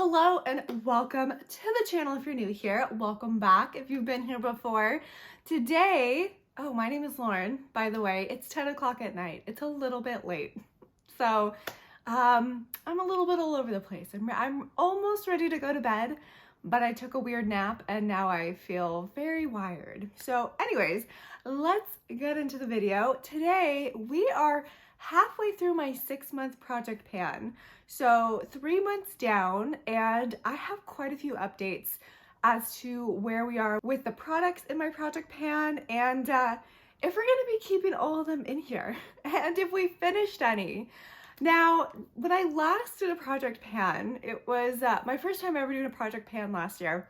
Hello and welcome to the channel if you're new here. Welcome back if you've been here before. Today, my name is Lauren, by the way. It's 10 o'clock at night. It's a little bit late. So I'm a little bit all over the place. I'm almost ready to go to bed, but I took a weird nap and now I feel very wired. So anyways, let's get into the video. Today we are halfway through my 6-month project pan. So 3 months down, and I have quite a few updates as to where we are with the products in my project pan and if we're gonna be keeping all of them in here and if we finished any. Now, when I last did a project pan, it was my first time ever doing a project pan last year.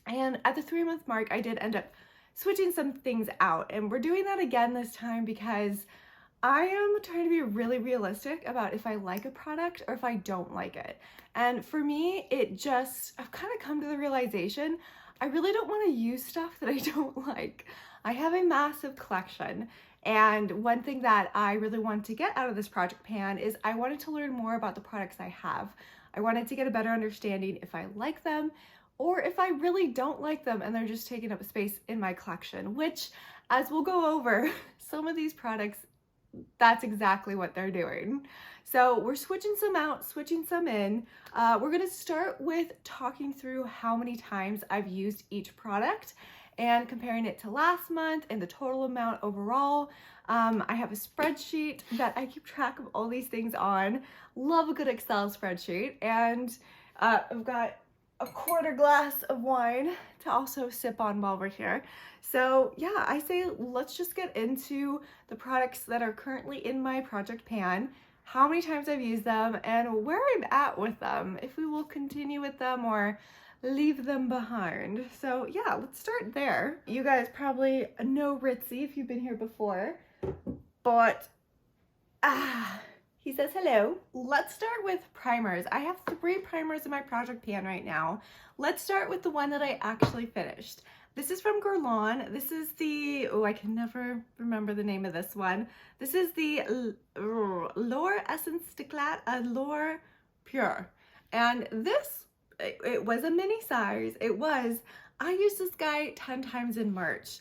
And at the 3-month mark, I did end up switching some things out. And we're doing that again this time because I am trying to be really realistic about if I like a product or if I don't like it. And for me, I've kind of come to the realization, I really don't want to use stuff that I don't like. I have a massive collection. And one thing that I really wanted to get out of this project pan is I wanted to learn more about the products I have. I wanted to get a better understanding if I like them or if I really don't like them and they're just taking up space in my collection, which, as we'll go over, some of these products, that's exactly what they're doing. So we're switching some out, switching some in. We're gonna start with talking through how many times I've used each product and comparing it to last month and the total amount overall. I have a spreadsheet that I keep track of all these things on. Love a good Excel spreadsheet. And I've got a quarter glass of wine to also sip on while we're here. So yeah, I say let's just get into the products that are currently in my project pan, how many times I've used them, and where I'm at with them, if we will continue with them or leave them behind. So yeah, let's start there. You guys probably know Ritzy if you've been here before, but he says hello. Let's start with primers. I have 3 primers in my project pan right now. Let's start with the one that I actually finished. This is from Guerlain. This is the, I can never remember the name of this one. This is the L'Or Essence d'Eclat L'Or Pure. And this, it was a mini size. I used this guy 10 times in March,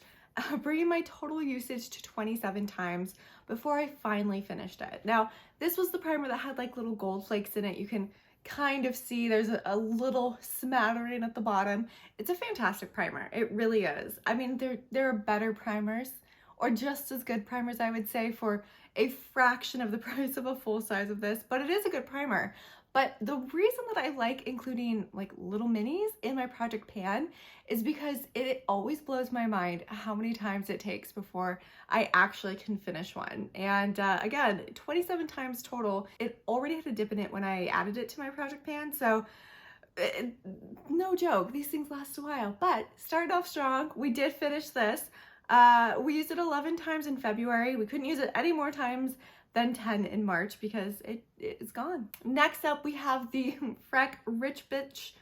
bringing my total usage to 27 times before I finally finished it. Now, this was the primer that had like little gold flakes in it. You can kind of see there's a little smattering at the bottom. It's a fantastic primer. It really is. I mean, there are better primers or just as good primers, I would say, for a fraction of the price of a full size of this, but it is a good primer. But the reason that I like including like little minis in my project pan is because it always blows my mind how many times it takes before I actually can finish one. And again, 27 times total. It already had a dip in it when I added it to my project pan. So no joke, these things last a while, but started off strong. We did finish this. We used it 11 times in February. We couldn't use it any more times than 10 in March because it's gone. Next up, we have the Freck Rich Bitch,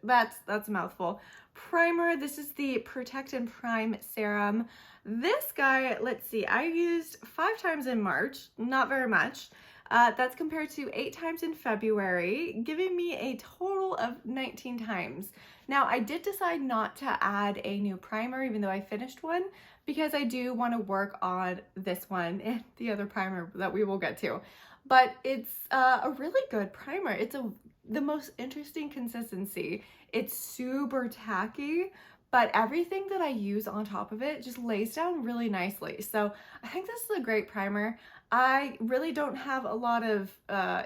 that's a mouthful, primer. This is the Protect and Prime Serum. This guy, let's see, I used 5 times in March, not very much. That's compared to 8 times in February, giving me a total of 19 times. Now, I did decide not to add a new primer, even though I finished one, because I do want to work on this one and the other primer that we will get to. But it's a really good primer. It's the most interesting consistency. It's super tacky, but everything that I use on top of it just lays down really nicely. So I think this is a great primer. I really don't have a lot of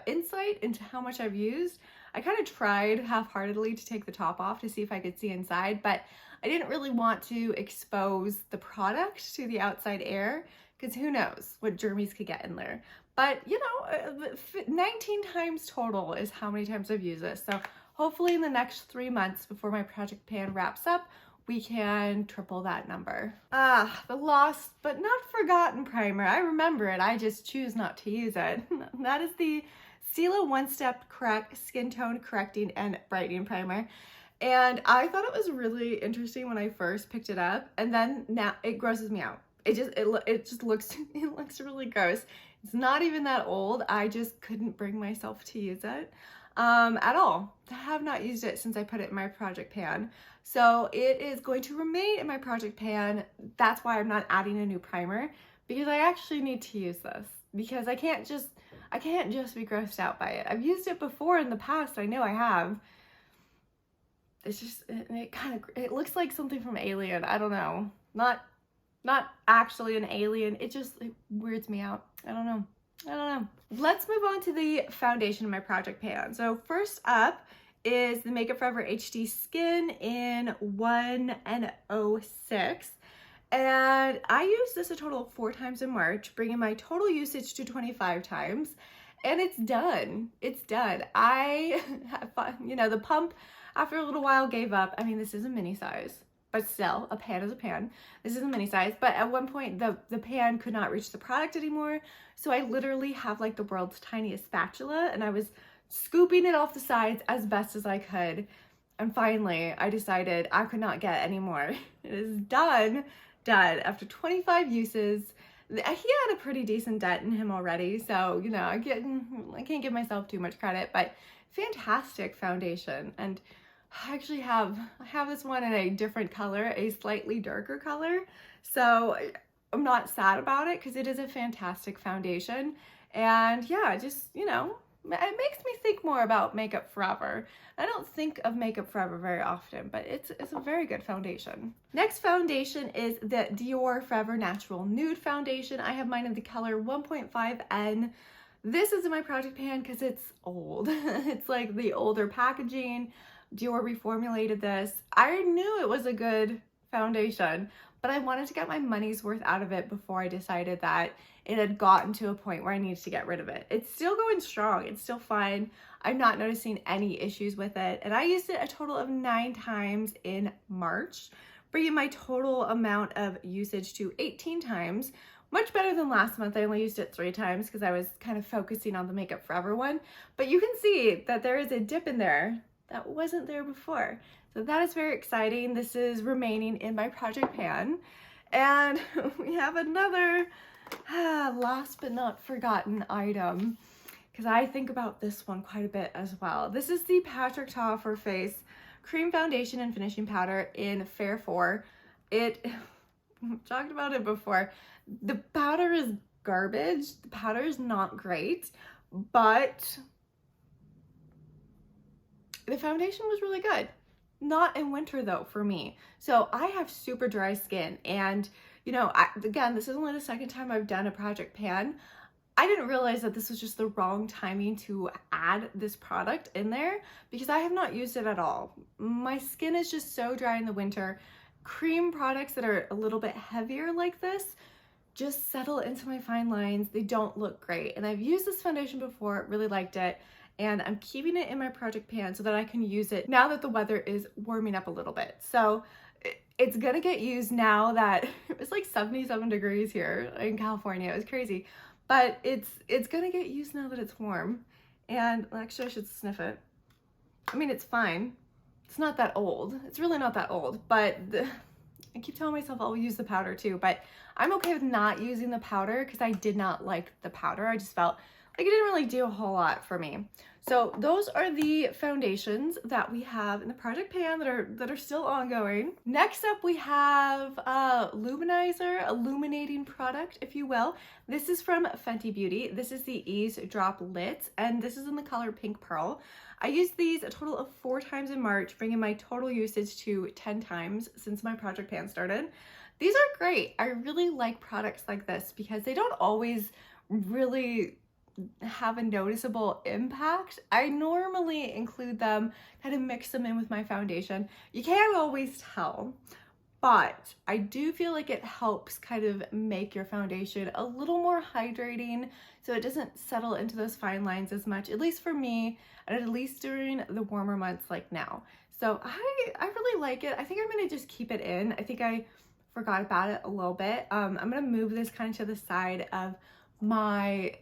insight into how much I've used. I kind of tried half-heartedly to take the top off to see if I could see inside, but I didn't really want to expose the product to the outside air because who knows what germs could get in there. But you know, 19 times total is how many times I've used this. So hopefully in the next 3 months before my project pan wraps up, we can triple that number. The lost but not forgotten primer. I remember it, I just choose not to use it. That is the Stila One Step Correct Skin Tone Correcting and Brightening Primer. And I thought it was really interesting when I first picked it up, and then now it grosses me out. It just looks really gross. It's not even that old. I just couldn't bring myself to use it. at all. I have not used it since I put it in my project pan. So it is going to remain in my project pan. That's why I'm not adding a new primer, because I actually need to use this, because I can't just be grossed out by it. I've used it before in the past. I know I have. It's just, it looks like something from Alien. I don't know. Not actually an alien. It weirds me out. I don't know. Let's move on to the foundation in my project pan. So first up is the Makeup Forever HD Skin in 106. And I used this a total of 4 times in March, bringing my total usage to 25 times. And it's done. It's done. The pump after a little while gave up. I mean, this is a mini size, but still, a pan is a pan. This is a mini size, but at one point the pan could not reach the product anymore. So I literally have like the world's tiniest spatula, and I was scooping it off the sides as best as I could. And finally, I decided I could not get any more. It is done after 25 uses. He had a pretty decent dent in him already, so I can't give myself too much credit, but fantastic foundation. And I actually have this one in a different color, a slightly darker color, so I'm not sad about it because it is a fantastic foundation. And yeah, just it makes me think more about Makeup Forever. I don't think of Makeup Forever very often, but it's a very good foundation. Next foundation is the Dior Forever Natural Nude Foundation. I have mine in the color 1.5N. This is in my project pan because it's old. It's like the older packaging. Dior reformulated this. I knew it was a good foundation, but I wanted to get my money's worth out of it before I decided that it had gotten to a point where I needed to get rid of it. It's still going strong. It's still fine. I'm not noticing any issues with it. And I used it a total of 9 times in March, bringing my total amount of usage to 18 times. Much better than last month. I only used it 3 times because I was kind of focusing on the Makeup Forever one. But you can see that there is a dip in there that wasn't there before. So that is very exciting. This is remaining in my project pan. And we have another last but not forgotten item, because I think about this one quite a bit as well. This is the Patrick Ta for Face Cream Foundation and Finishing Powder in Fair 4. I've talked about it before. The powder is garbage. The powder is not great, but the foundation was really good. Not in winter though for me. So I have super dry skin, and again, this is only the second time I've done a project pan. I didn't realize that this was just the wrong timing to add this product in there because I have not used it at all. My skin is just so dry in the winter. Cream products that are a little bit heavier like this just settle into my fine lines. They don't look great. And I've used this foundation before, really liked it. And I'm keeping it in my project pan so that I can use it now that the weather is warming up a little bit. So it's gonna get used now that it was like 77 degrees here in California. It was crazy. But it's gonna get used now that it's warm. And actually I should sniff it. I mean, it's fine. It's not that old. It's really not that old, but I keep telling myself I'll use the powder too, but I'm okay with not using the powder because I did not like the powder. I just felt like it didn't really do a whole lot for me. So those are the foundations that we have in the project pan that are still ongoing. Next up, we have a luminizer, illuminating product, if you will. This is from Fenty Beauty. This is the Ease Drop Lit, and this is in the color Pink Pearl. I used these a total of 4 times in March, bringing my total usage to 10 times since my project pan started. These are great. I really like products like this because they don't always really have a noticeable impact. I normally include them, kind of mix them in with my foundation. You can't always tell, but I do feel like it helps kind of make your foundation a little more hydrating so it doesn't settle into those fine lines as much, at least for me, and at least during the warmer months like now. So I really like it. I think I'm gonna just keep it in. I think I forgot about it a little bit. I'm gonna move this kind of to the side of my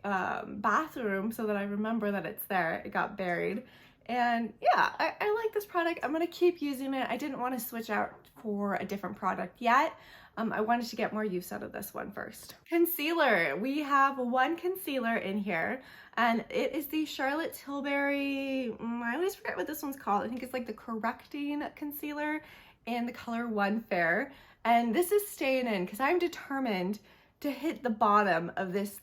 bathroom so that I remember that it's there. It got buried And yeah, I like this product. I'm gonna keep using it. I didn't want to switch out for a different product yet. I wanted to get more use out of this one first. Concealer. We have one concealer in here, and it is the Charlotte Tilbury, I always forget what this one's called. I think it's like the Correcting Concealer in the color One Fair. And this is staying in because I'm determined to hit the bottom of this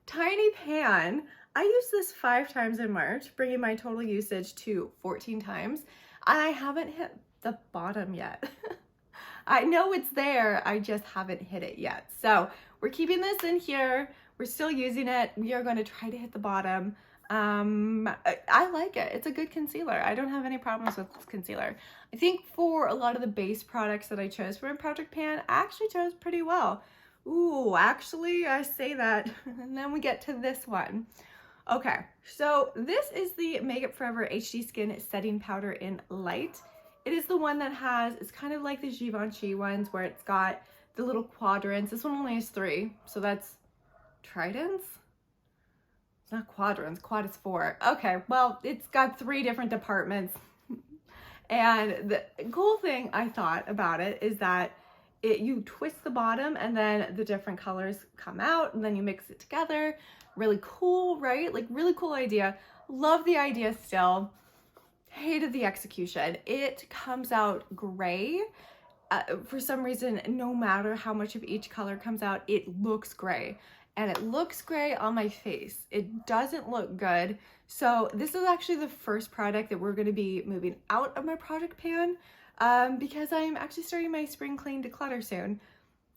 tiny pan. I used this 5 times in March, bringing my total usage to 14 times, and I haven't hit the bottom yet. I know it's there, I just haven't hit it yet. So we're keeping this in here. We're still using it. We are going to try to hit the bottom. I like it. It's a good concealer. I don't have any problems with this concealer. I think for a lot of the base products that I chose for my project pan, I actually chose pretty well. Ooh, actually, I say that, and then we get to this one. Okay, so this is the Makeup Forever HD Skin Setting Powder in Light. It is the one that has, it's kind of like the Givenchy ones where it's got the little quadrants. This one only has 3, so that's tridents? It's not quadrants, quad is 4. Okay, well, it's got 3 different departments. And the cool thing I thought about it is that you twist the bottom and then the different colors come out and then you mix it together. Really cool, right? Like really cool idea. Love the idea still. Hated the execution. It comes out gray. For some reason, no matter how much of each color comes out, it looks gray. And it looks gray on my face. It doesn't look good. So this is actually the first product that we're going to be moving out of my project pan because I'm actually starting my spring clean declutter soon.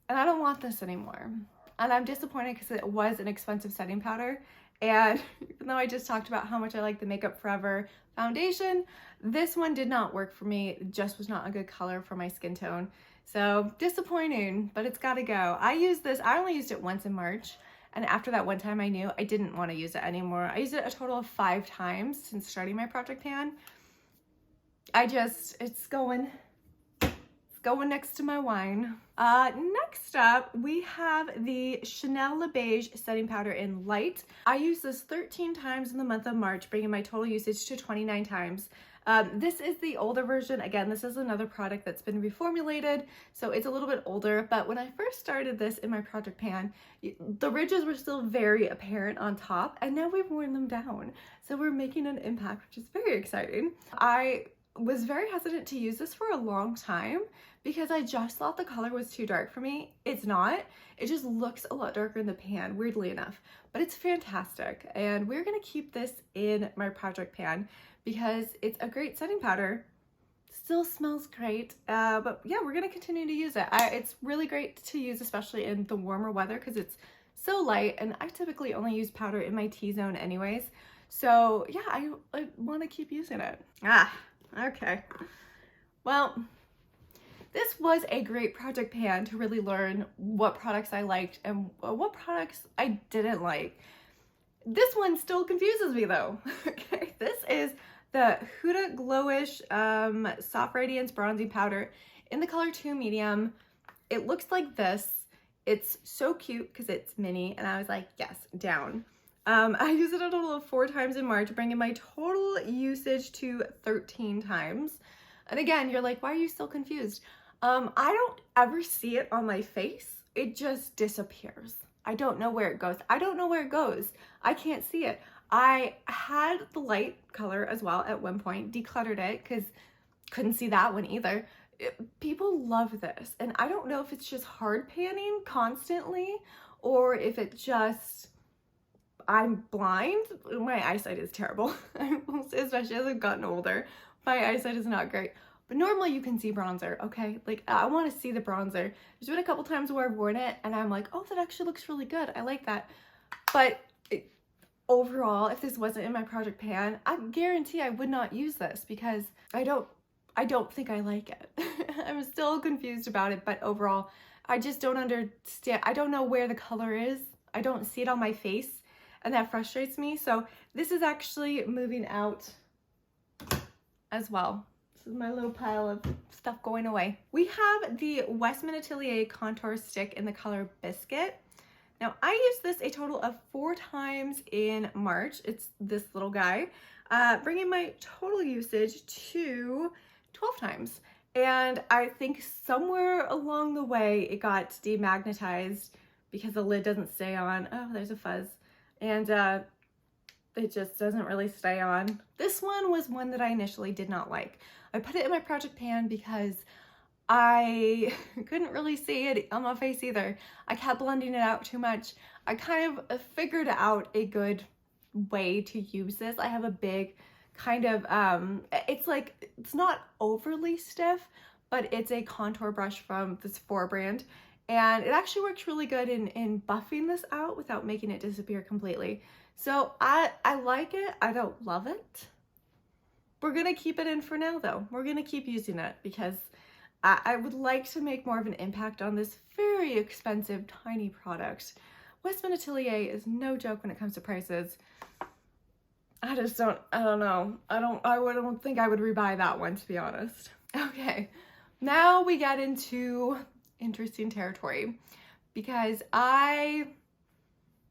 And I don't want this anymore. And I'm disappointed because it was an expensive setting powder. And even though I just talked about how much I like the Makeup Forever foundation, this one did not work for me. It just was not a good color for my skin tone. So disappointing, but it's gotta go. I only used it once in March. And after that one time I knew I didn't want to use it anymore. I used it a total of 5 times since starting my project pan. It's going next to my wine. Next up, we have the Chanel Le Beige Setting Powder in Light. I used this 13 times in the month of March, bringing my total usage to 29 times. This is the older version. Again, this is another product that's been reformulated, so it's a little bit older, but when I first started this in my project pan, the ridges were still very apparent on top, and now we've worn them down. So we're making an impact, which is very exciting. I was very hesitant to use this for a long time because I just thought the color was too dark for me. It's not. It just looks a lot darker in the pan, weirdly enough, but it's fantastic. And we're gonna keep this in my project pan because it's a great setting powder. Still smells great, but yeah, we're gonna continue to use it. It's really great to use, especially in the warmer weather because it's so light, and I typically only use powder in my T-zone anyways. So yeah, I wanna keep using it. Okay. Well, this was a great project pan to really learn what products I liked and what products I didn't like. This one still confuses me though. Okay, this is the Huda GloWish Soft Radiance Bronzing Powder in the color 2 Medium. It looks like this. It's so cute because it's mini, and I was like, yes, down. I used it a total of 4 times in March, bringing my total usage to 13 times. And again, you're like, why are you still confused? I don't ever see it on my face. It just disappears. I don't know where it goes. I don't know where it goes. I can't see it. I had the light color as well at one point, decluttered it because couldn't see that one either. People love this, and I don't know if it's just hard panning constantly or if it just, I'm blind. My eyesight is terrible, especially as I've gotten older. My eyesight is not great. But normally you can see bronzer, okay? Like, I want to see the bronzer. There's been a couple times where I've worn it and I'm like, oh, that actually looks really good. I like that. But overall, if this wasn't in my project pan, I guarantee I would not use this because I don't think I like it. I'm still confused about it, but overall, I just don't understand. I don't know where the color is. I don't see it on my face, and that frustrates me. So this is actually moving out as well. This is my little pile of stuff going away. We have the Westman Atelier Contour Stick in the color Biscuit. Now, I used this a total of 4 times in March. It's this little guy. bringing my total usage to 12 times. And I think somewhere along the way it got demagnetized because the lid doesn't stay on. Oh, there's a fuzz. And it just doesn't really stay on. This one was one that I initially did not like. I put it in my project pan because I couldn't really see it on my face either. I kept blending it out too much. I kind of figured out a good way to use this. I have a big kind of, it's not overly stiff, but it's a contour brush from the Sephora brand. And it actually works really good in buffing this out without making it disappear completely. So I like it. I don't love it. We're gonna keep it in for now though. We're gonna keep using it because I would like to make more of an impact on this very expensive, tiny product. Westman Atelier is no joke when it comes to prices. I don't know. I don't think I would rebuy that one, to be honest. Okay, now we get into interesting territory because I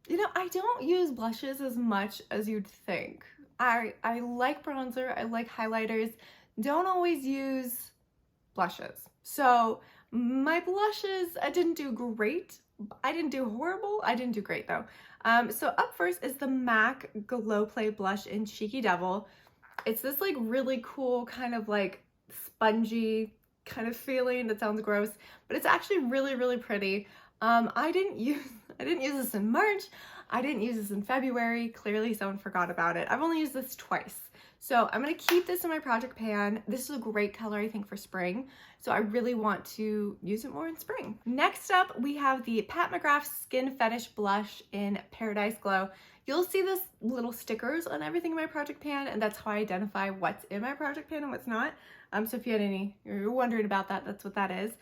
don't use blushes as much as you'd think. I like bronzer, I like highlighters, don't always use blushes. So my blushes, I didn't do great. I didn't do horrible. I didn't do great though. So up first is the MAC Glow Play Blush in Cheeky Devil. It's this like really cool kind of like spongy kind of feeling. That sounds gross, but it's actually really, really pretty. I didn't use this in March. I didn't use this in February. Clearly someone forgot about it. I've only used this twice. So I'm going to keep this in my project pan. This is a great color, I think, for spring. So I really want to use it more in spring. Next up, we have the Pat McGrath Skin Fetish Blush in Paradise Glow. You'll see this little stickers on everything in my project pan, and that's how I identify what's in my project pan and what's not. So if you're wondering about that, that's what that is.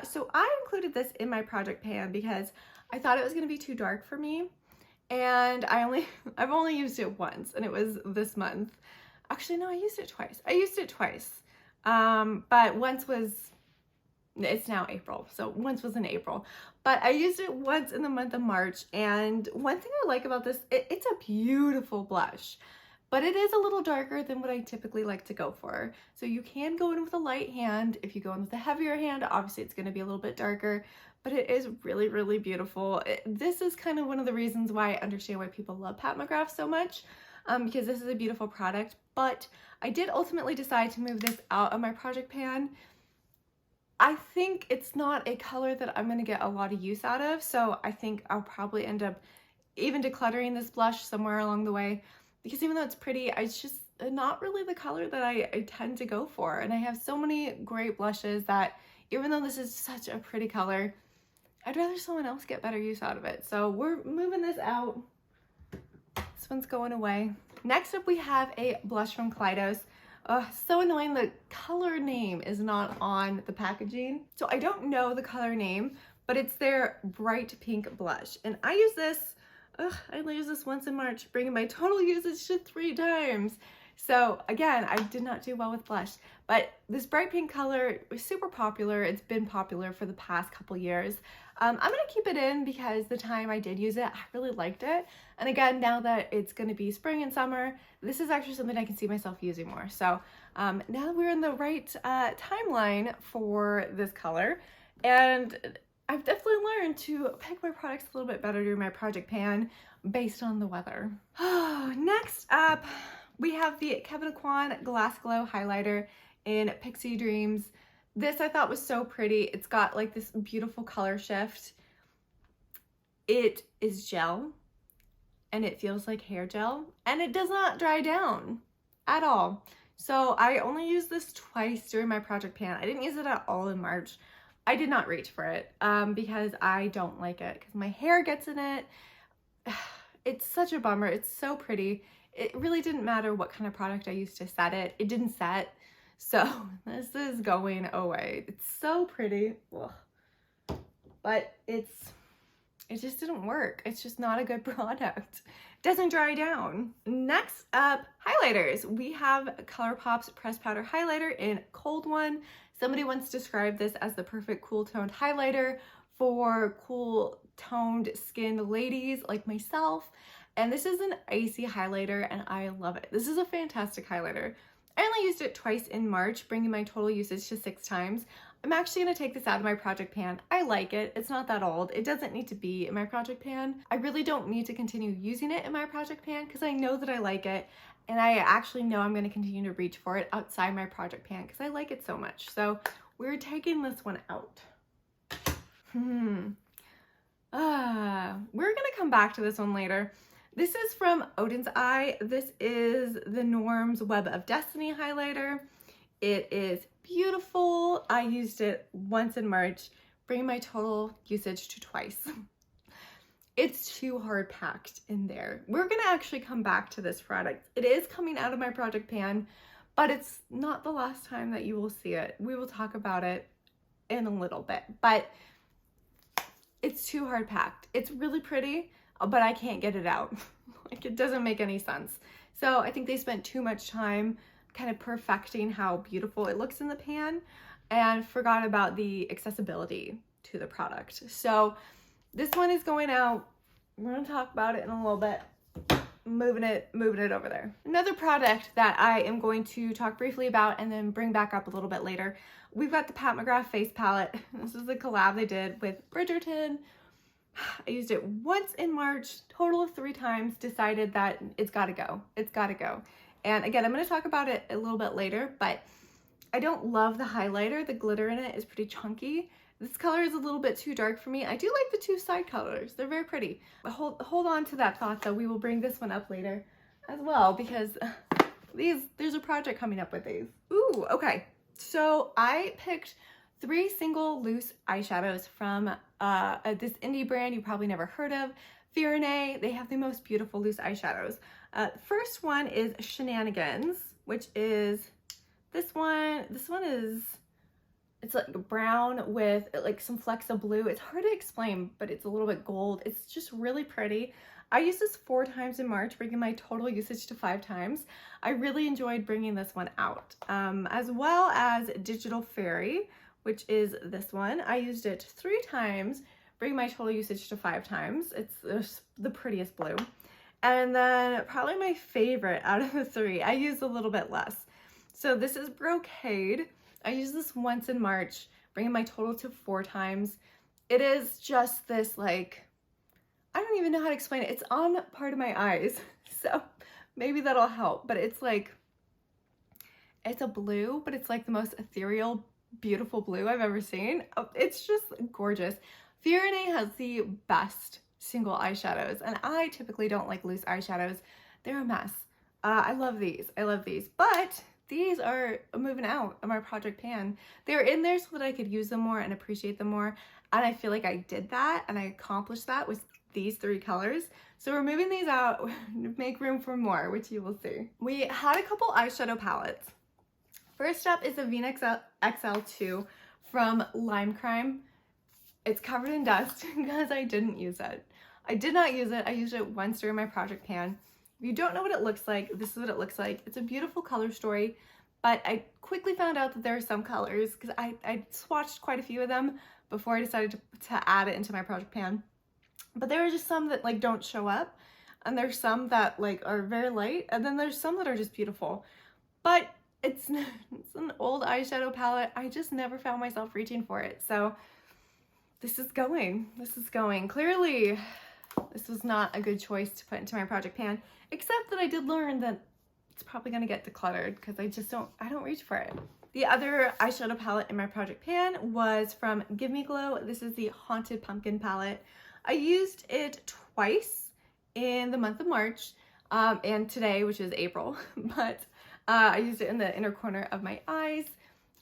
So I included this in my project pan because I thought it was going to be too dark for me. And I've only used it once, and it was this month. Actually, no, I used it twice. But it's now April, so once was in April. But I used it once in the month of March, and one thing I like about this, it's a beautiful blush, but it is a little darker than what I typically like to go for. So you can go in with a light hand. If you go in with a heavier hand, obviously it's going to be a little bit darker, but it is really, really beautiful. This is kind of one of the reasons why I understand why people love Pat McGrath so much. Because this is a beautiful product, but I did ultimately decide to move this out of my project pan. I think it's not a color that I'm going to get a lot of use out of, so I think I'll probably end up even decluttering this blush somewhere along the way, because even though it's pretty, it's just not really the color that I tend to go for. And I have so many great blushes that even though this is such a pretty color, I'd rather someone else get better use out of it. So we're moving this out. This one's going away. Next up, we have a blush from Kaleidos. So annoying, the color name is not on the packaging. So I don't know the color name, but it's their bright pink blush. And I use this, I only used this once in March, bringing my total usage to 3 times. So again, I did not do well with blush, but this bright pink color was super popular. It's been popular for the past couple years. I'm going to keep it in because the time I did use it, I really liked it. And again, now that it's going to be spring and summer, this is actually something I can see myself using more. So now that we're in the right timeline for this color, and I've definitely learned to pick my products a little bit better during my project pan based on the weather. Next up, we have the Kevyn Aucoin Glass Glow Highlighter in Pixie Dreams. This I thought was so pretty. It's got like this beautiful color shift. It is gel and it feels like hair gel and it does not dry down at all. So I only used this twice during my project pan. I didn't use it at all in March. I did not reach for it because I don't like it because my hair gets in it. It's such a bummer. It's so pretty. It really didn't matter what kind of product I used to set it. It didn't set. So this is going away. It's so pretty. Ugh. But it just didn't work. It's just not a good product. It doesn't dry down. Next up, highlighters. We have ColourPop's Pressed Powder Highlighter in Cold One. Somebody once described this as the perfect cool toned highlighter for cool toned skinned ladies like myself. And this is an icy highlighter and I love it. This is a fantastic highlighter. I only used it twice in March, bringing my total usage to 6 times. I'm actually going to take this out of my project pan. I like it. It's not that old. It doesn't need to be in my project pan. I really don't need to continue using it in my project pan because I know that I like it. And I actually know I'm going to continue to reach for it outside my project pan because I like it so much. So we're taking this one out. We're going to come back to this one later. This is from Odin's Eye. This is the Norm's Web of Destiny highlighter. It is beautiful. I used it once in March, bringing my total usage to twice. It's too hard packed in there. We're gonna actually come back to this product. It is coming out of my project pan, but it's not the last time that you will see it. We will talk about it in a little bit, but it's too hard packed. It's really pretty, but I can't get it out. Like, it doesn't make any sense. So I think they spent too much time kind of perfecting how beautiful it looks in the pan and forgot about the accessibility to the product. So this one is going out. We're gonna talk about it in a little bit. Moving it over there. Another product that I am going to talk briefly about and then bring back up a little bit later. We've got the Pat McGrath face palette. This is a collab they did with Bridgerton. I used it once in March, total of 3 times, decided that it's gotta go. It's gotta go. And again, I'm going to talk about it a little bit later, but I don't love the highlighter. The glitter in it is pretty chunky. This color is a little bit too dark for me. I do like the 2 side colors. They're very pretty. But hold on to that thought though. We will bring this one up later as well because there's a project coming up with these. Ooh, okay. So I picked 3 single loose eyeshadows from this indie brand you probably never heard of, Fyrinnae. They have the most beautiful loose eyeshadows. First one is Shenanigans, which is this one. This one is, it's like brown with like some flecks of blue. It's hard to explain, but it's a little bit gold. It's just really pretty. I used this 4 times in March, bringing my total usage to 5 times. I really enjoyed bringing this one out, as well as Digital Fairy, which is this one. I used it 3 times, bringing my total usage to 5 times. It's the prettiest blue. And then probably my favorite out of the 3, I used a little bit less. So this is Brocade. I used this once in March, bringing my total to 4 times. It is just this, like, I don't even know how to explain it. It's on part of my eyes, so maybe that'll help. But it's like, it's a blue, but it's like the most ethereal, beautiful blue I've ever seen. It's just gorgeous. Fyrinnae has the best single eyeshadows, and I typically don't like loose eyeshadows. They're a mess. I love these. I love these, but these are moving out of my project pan. They're in there so that I could use them more and appreciate them more, and I feel like I did that and I accomplished that with these 3 colors. So we're moving these out to make room for more, which you will see. We had a couple eyeshadow palettes. First up is the Venus XL2 from Lime Crime. It's covered in dust because I didn't use it. I did not use it. I used it once during my project pan. If you don't know what it looks like, this is what it looks like. It's a beautiful color story, but I quickly found out that there are some colors because I swatched quite a few of them before I decided to add it into my project pan. But there are just some that like don't show up, and there's some that like are very light, and then there's some that are just beautiful. But it's an old eyeshadow palette. I just never found myself reaching for it. So this is going. Clearly, this was not a good choice to put into my project pan, except that I did learn that it's probably gonna get decluttered because I don't reach for it. The other eyeshadow palette in my project pan was from Give Me Glow. This is the Haunted Pumpkin palette. I used it twice in the month of March and today, which is April, but I used it in the inner corner of my eyes.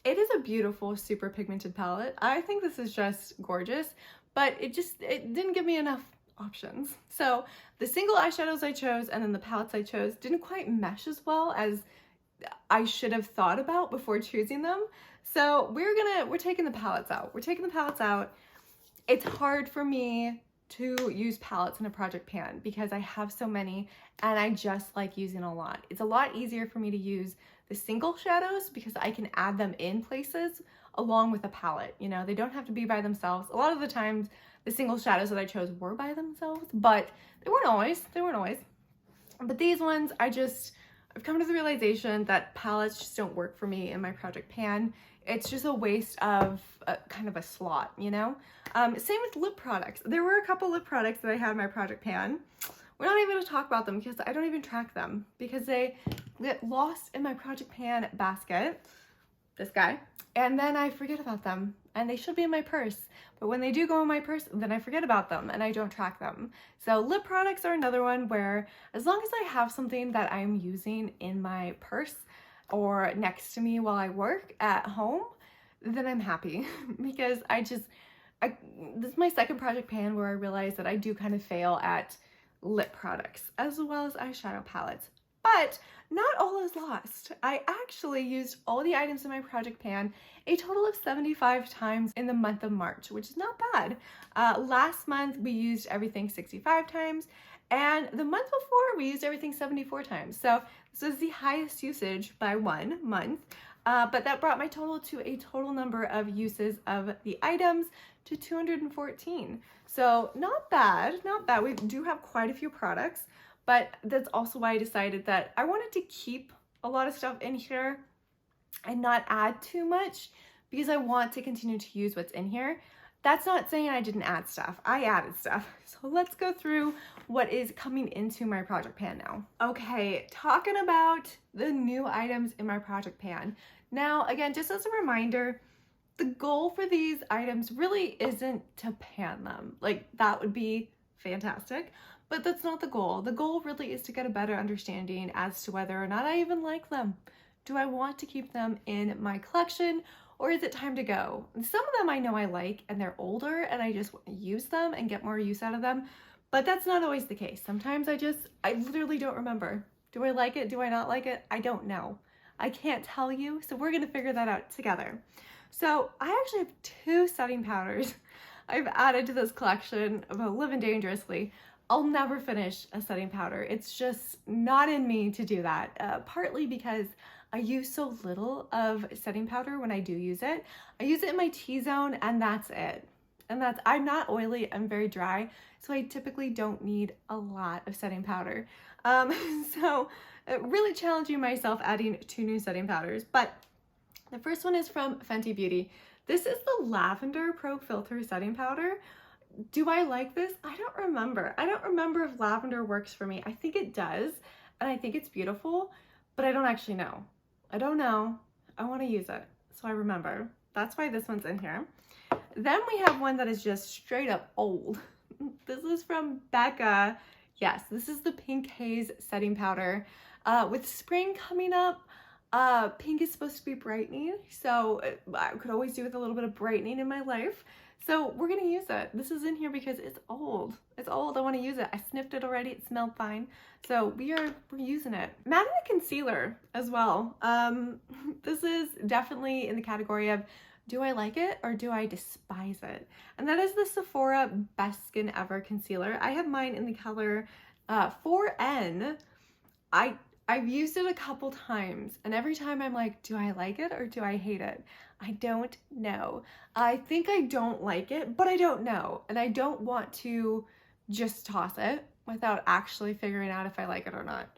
It is a beautiful, super pigmented palette. I think this is just gorgeous, but it didn't give me enough options. So the single eyeshadows I chose and then the palettes I chose didn't quite mesh as well as I should have thought about before choosing them. So we're taking the palettes out. We're taking the palettes out. It's hard for me to use palettes in a project pan because I have so many and I just like using a lot. It's a lot easier for me to use the single shadows because I can add them in places along with a palette. You know, they don't have to be by themselves. A lot of the times the single shadows that I chose were by themselves, but they weren't always. But these ones, I've come to the realization that palettes just don't work for me in my project pan. It's just a waste of kind of a slot, you know? Same with lip products. There were a couple lip products that I had in my project pan. We're not even going to talk about them because I don't even track them because they get lost in my project pan basket, this guy, and then I forget about them, and they should be in my purse. But when they do go in my purse, then I forget about them and I don't track them. So lip products are another one where as long as I have something that I'm using in my purse or next to me while I work at home, then I'm happy because this is my second project pan where I realized that I do kind of fail at lip products as well as eyeshadow palettes. But not all is lost. I actually used all the items in my project pan a total of 75 times in the month of March, which is not bad. Last month we used everything 65 times, and the month before we used everything 74 times. So this is the highest usage by 1 month, but that brought my total to a total number of uses of the items to 214. So not bad, not bad. We do have quite a few products. But that's also why I decided that I wanted to keep a lot of stuff in here and not add too much because I want to continue to use what's in here. That's not saying I didn't add stuff. I added stuff. So let's go through what is coming into my project pan now. Okay, talking about the new items in my project pan. Now, again, just as a reminder, the goal for these items really isn't to pan them. Like, that would be fantastic. But that's not the goal. The goal really is to get a better understanding as to whether or not I even like them. Do I want to keep them in my collection, or is it time to go? And some of them I know I like and they're older and I just use them and get more use out of them, but that's not always the case. Sometimes I literally don't remember. Do I like it? Do I not like it? I don't know. I can't tell you, so we're gonna figure that out together. So I actually have 2 setting powders I've added to this collection of Living Dangerously. I'll never finish a setting powder. It's just not in me to do that, partly because I use so little of setting powder when I do use it. I use it in my T-zone and that's it. And I'm not oily, I'm very dry, so I typically don't need a lot of setting powder. So really challenging myself adding 2 new setting powders. But the first one is from Fenty Beauty. This is the Lavender Pro Filter setting powder. Do I like this? I don't remember. I don't remember if lavender works for me. I think it does, and I think it's beautiful, but I don't actually know. I don't know. I want to use it, so I remember. That's why this one's in here. Then we have one that is just straight up old. This is from Becca. Yes, this is the Pink Haze setting powder. With spring coming up, pink is supposed to be brightening, so I could always do with a little bit of brightening in my life. So we're gonna use it. This is in here because it's old. It's old, I wanna use it. I sniffed it already, it smelled fine. So we're using it. Matte concealer as well. This is definitely in the category of, do I like it or do I despise it? And that is the Sephora Best Skin Ever Concealer. I have mine in the color 4N. I've used it a couple times, and every time I'm like, do I like it or do I hate it? I don't know. I think I don't like it, but I don't know. And I don't want to just toss it without actually figuring out if I like it or not,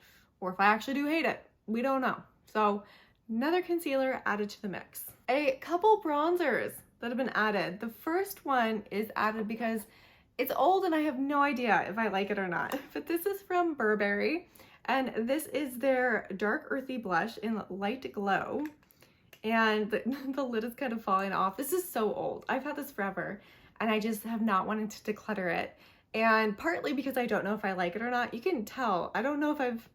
or if I actually do hate it. We don't know. So another concealer added to the mix. A couple bronzers that have been added. The first one is added because it's old and I have no idea if I like it or not, but this is from Burberry. And this is their Dark Earthy Blush in Light Glow. And the lid is kind of falling off. This is so old. I've had this forever and I just have not wanted to declutter it. And partly because I don't know if I like it or not. You can tell. I don't know if I've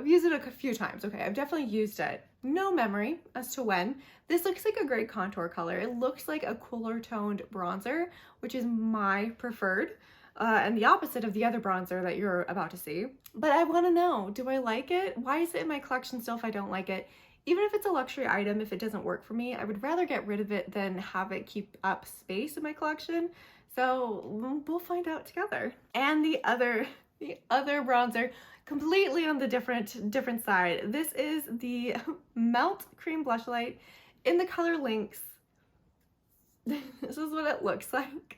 used it a few times. Okay, I've definitely used it. No memory as to when. This looks like a great contour color. It looks like a cooler toned bronzer, which is my preferred. And the opposite of the other bronzer that you're about to see. But I want to know, do I like it? Why is it in my collection still if I don't like it? Even if it's a luxury item, if it doesn't work for me, I would rather get rid of it than have it keep up space in my collection. So we'll find out together. And the other bronzer, completely on the different side. This is the Melt Cream Blush Light in the color Lynx. This is what it looks like.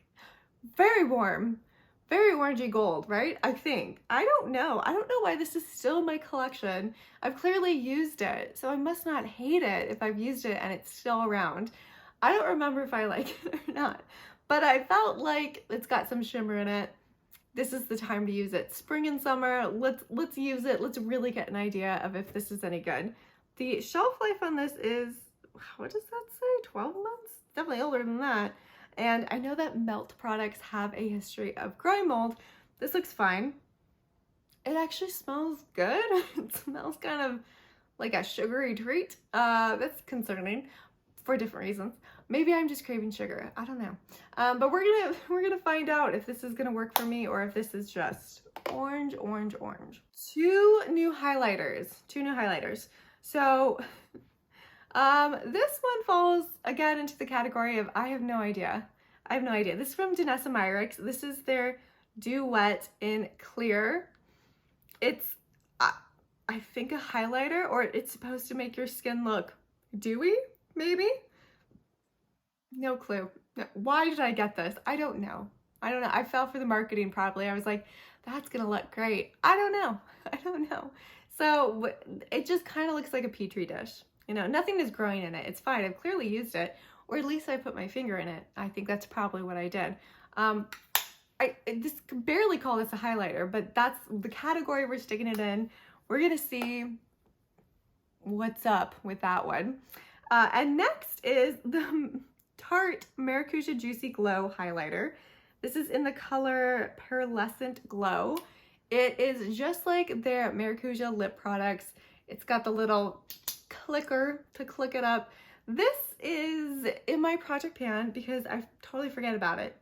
Very warm, very orangey gold, right? I think. I don't know why this is still in my collection. I've clearly used it, so I must not hate it if I've used it and it's still around. I don't remember if I like it or not, but I felt like it's got some shimmer in it. This is the time to use it. Spring and summer, let's use it. Let's really get an idea of if this is any good. The shelf life on this is, what does that say? 12 months? Definitely older than that. And I know that Melt products have a history of growing mold. This looks fine. It actually smells good. It smells kind of like a sugary treat. That's concerning for different reasons. Maybe I'm just craving sugar. I don't know. But we're gonna find out if this is gonna work for me or if this is just orange, orange, orange. Two new highlighters. So this one falls again into the category of I have no idea. This is from Danessa Myricks. This is their Dew Wet in Clear. It's, I think, a highlighter, or it's supposed to make your skin look dewy, maybe? No clue. Why did I get this? I don't know. I fell for the marketing probably. I was like, that's gonna look great. I don't know. So it just kind of looks like a petri dish. You know, nothing is growing in it. It's fine. I've clearly used it, or at least I put my finger in it. I think that's probably what I did. I just could barely call this a highlighter, but that's the category we're sticking it in. We're gonna see what's up with that one. And next is the Tarte Maracuja Juicy Glow highlighter. This is in the color Pearlescent Glow. It is just like their Maracuja lip products. It's got the little clicker to click it up. This is in my project pan because I totally forget about it.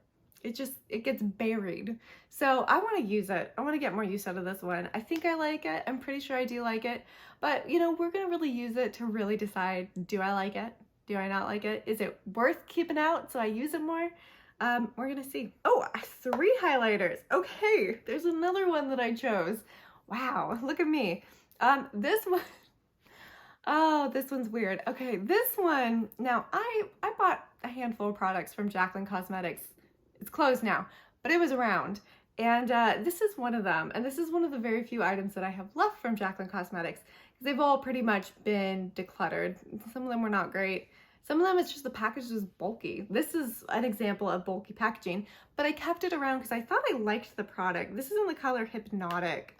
It gets buried. So I want to use it. I want to get more use out of this one. I think I like it. I'm pretty sure I do like it. But, you know, we're going to really use it to really decide, do I like it? Do I not like it? Is it worth keeping out so I use it more? We're going to see. Oh, 3 highlighters. Okay, there's another one that I chose. Wow, look at me. This one. Oh, this one's weird. Okay, this one. Now, I bought a handful of products from Jaclyn Cosmetics. It's closed now, but it was around. And this is one of them. And this is one of the very few items that I have left from Jaclyn Cosmetics. Because they've all pretty much been decluttered. Some of them were not great. Some of them, it's just the package was bulky. This is an example of bulky packaging. But I kept it around because I thought I liked the product. This is in the color Hypnotic.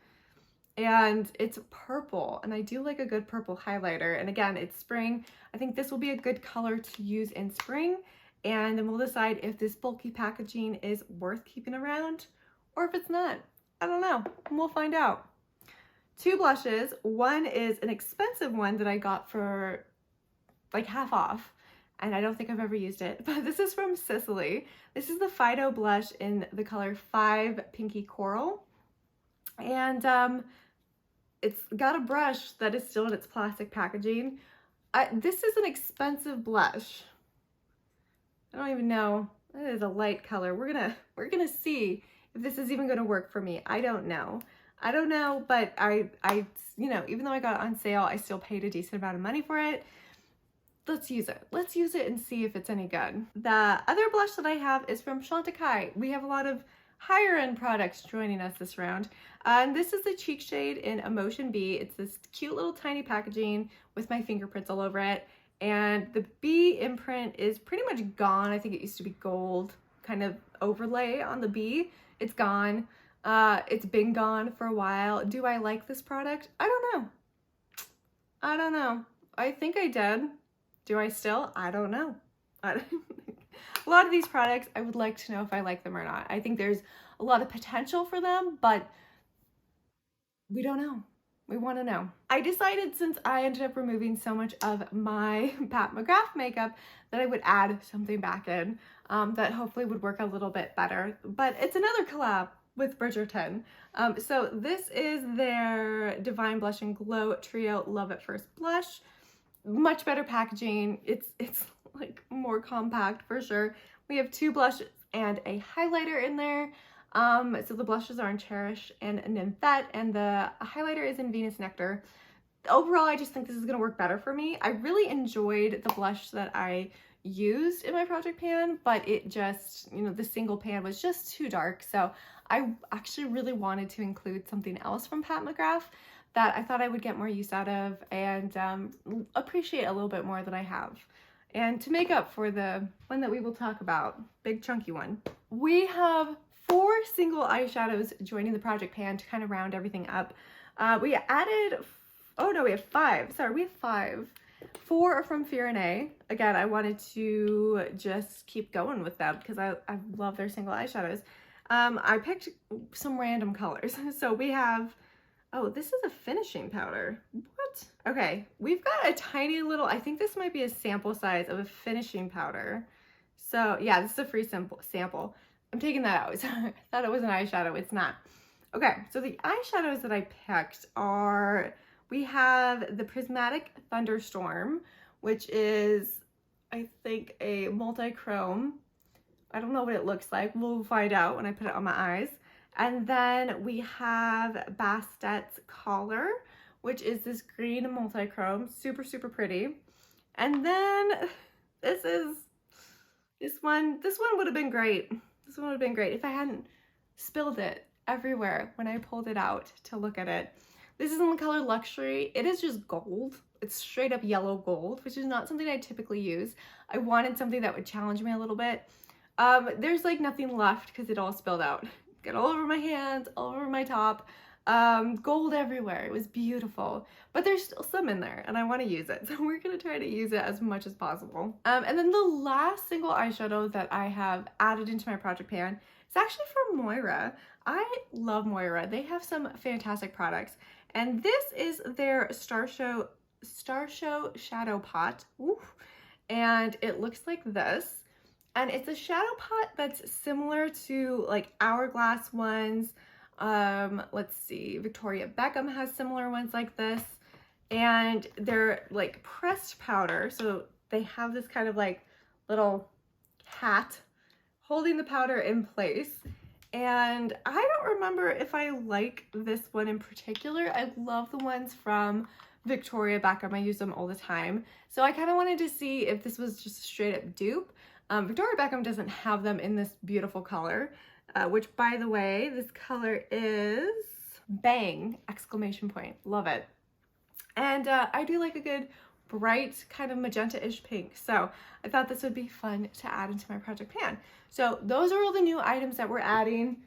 And it's purple, and I do like a good purple highlighter. And again, it's spring. I think this will be a good color to use in spring, and then we'll decide if this bulky packaging is worth keeping around or if it's not. I don't know. We'll find out. 2 blushes. One is an expensive one that I got for like half off, and I don't think I've ever used it, but this is from Sicily. This is the Fido blush in the color 5 Pinky Coral. And it's got a brush that is still in its plastic packaging. This is an expensive blush. I don't even know. It is a light color. We're gonna see if this is even gonna work for me. I don't know, but I you know, even though I got it on sale, I still paid a decent amount of money for it. Let's use it. Let's use it and see if it's any good. The other blush that I have is from Chantecaille. We have a lot of higher end products joining us this round. And this is the cheek shade in Emotion B. It's this cute little tiny packaging with my fingerprints all over it. And the B imprint is pretty much gone. I think it used to be gold kind of overlay on the B. It's gone. It's been gone for a while. Do I like this product? I don't know. I think I did. Do I still? I don't know. A lot of these products, I would like to know if I like them or not. I think there's a lot of potential for them, but we don't know. We want to know. I decided, since I ended up removing so much of my Pat McGrath makeup, that I would add something back in that hopefully would work a little bit better. But it's another collab with Bridgerton. So this is their Divine Blush and Glow Trio Love at First Blush. Much better packaging. It's like more compact for sure. We have 2 blushes and a highlighter in there. So the blushes are in Cherish and Nymphet, and the highlighter is in Venus Nectar. Overall, I just think this is going to work better for me. I really enjoyed the blush that I used in my project pan, but it just, you know, the single pan was just too dark. So I actually really wanted to include something else from Pat McGrath that I thought I would get more use out of and appreciate a little bit more than I have. And to make up for the one that we will talk about, big chunky one, we have 4 single eyeshadows joining the project pan to kind of round everything up. We added, oh no, we have 5. Sorry, we have 5. 4 are from Fyrinnae. Again, I wanted to just keep going with them because I love their single eyeshadows. I picked some random colors. So we have, oh, this is a finishing powder. What? Okay, we've got a tiny little, I think this might be a sample size of a finishing powder. So yeah, this is a free sample. I'm taking that out. I thought it was an eyeshadow. It's not. Okay, so the eyeshadows that I picked are, we have the Prismatic Thunderstorm, which is, I think, a multi-chrome. I don't know what it looks like. We'll find out when I put it on my eyes. And then we have Bastet's Collar, which is this green multi-chrome. Super, super pretty. And then this one would have been great. This one would have been great if I hadn't spilled it everywhere when I pulled it out to look at it. This is in the color Luxury. It is just gold. It's straight up yellow gold, which is not something I typically use. I wanted something that would challenge me a little bit. There's like nothing left because it all spilled out. Got all over my hands, all over my top. Gold everywhere. It was beautiful. But there's still some in there and I want to use it. So we're going to try to use it as much as possible. And then the last single eyeshadow that I have added into my project pan is actually from Moira. I love Moira. They have some fantastic products. And this is their Star Show Shadow Pot. Ooh. And it looks like this. And it's a shadow pot that's similar to like Hourglass ones. Let's see, Victoria Beckham has similar ones like this. And they're like pressed powder. So they have this kind of like little hat holding the powder in place. And I don't remember if I like this one in particular. I love the ones from Victoria Beckham. I use them all the time. So I kind of wanted to see if this was just a straight up dupe. Victoria Beckham doesn't have them in this beautiful color, which by the way, this color is Bang! Exclamation point. Love it. And I do like a good bright kind of magenta-ish pink. So I thought this would be fun to add into my project pan. So those are all the new items that we're adding.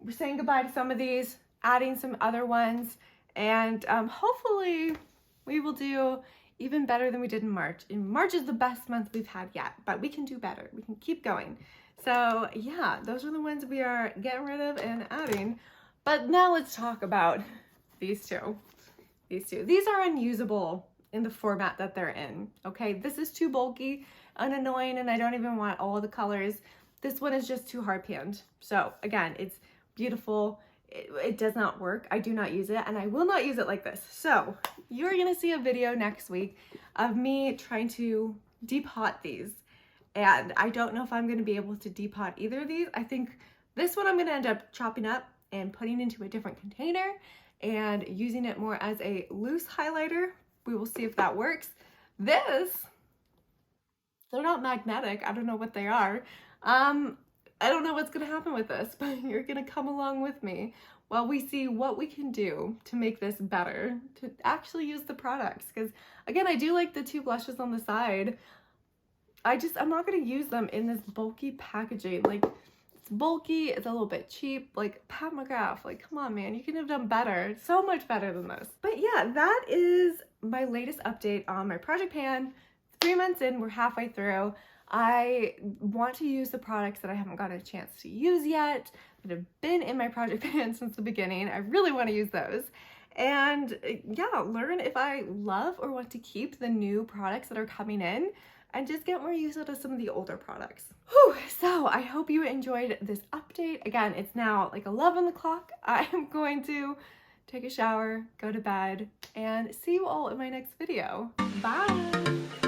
We're saying goodbye to some of these, adding some other ones, and hopefully we will do even better than we did in March. And March is the best month we've had yet, but we can do better. We can keep going. So yeah, those are the ones we are getting rid of and adding. But now let's talk about these two. These are unusable in the format that they're in, okay? This is too bulky and annoying, and I don't even want all the colors. This one is just too hard panned. So again, it's beautiful. It does not work. I do not use it, and I will not use it like this. So you're gonna see a video next week of me trying to depot these. And I don't know if I'm gonna be able to depot either of these. I think this one I'm gonna end up chopping up and putting into a different container and using it more as a loose highlighter. We will see if that works. This, they're not magnetic. I don't know what they are. I don't know what's gonna happen with this, but you're gonna come along with me while we see what we can do to make this better, to actually use the products. Because again, I do like the 2 blushes on the side. I'm not gonna use them in this bulky packaging. Like, it's bulky, it's a little bit cheap. Like, Pat McGrath, like, come on, man, you can have done better, so much better than this. But yeah, that is my latest update on my project pan. 3 months in, we're halfway through. I want to use the products that I haven't gotten a chance to use yet, that have been in my project pan since the beginning. I really want to use those. And yeah, learn if I love or want to keep the new products that are coming in and just get more use out of some of the older products. Whew, so I hope you enjoyed this update. Again, it's now like 11 o'clock. I am going to take a shower, go to bed, and see you all in my next video. Bye!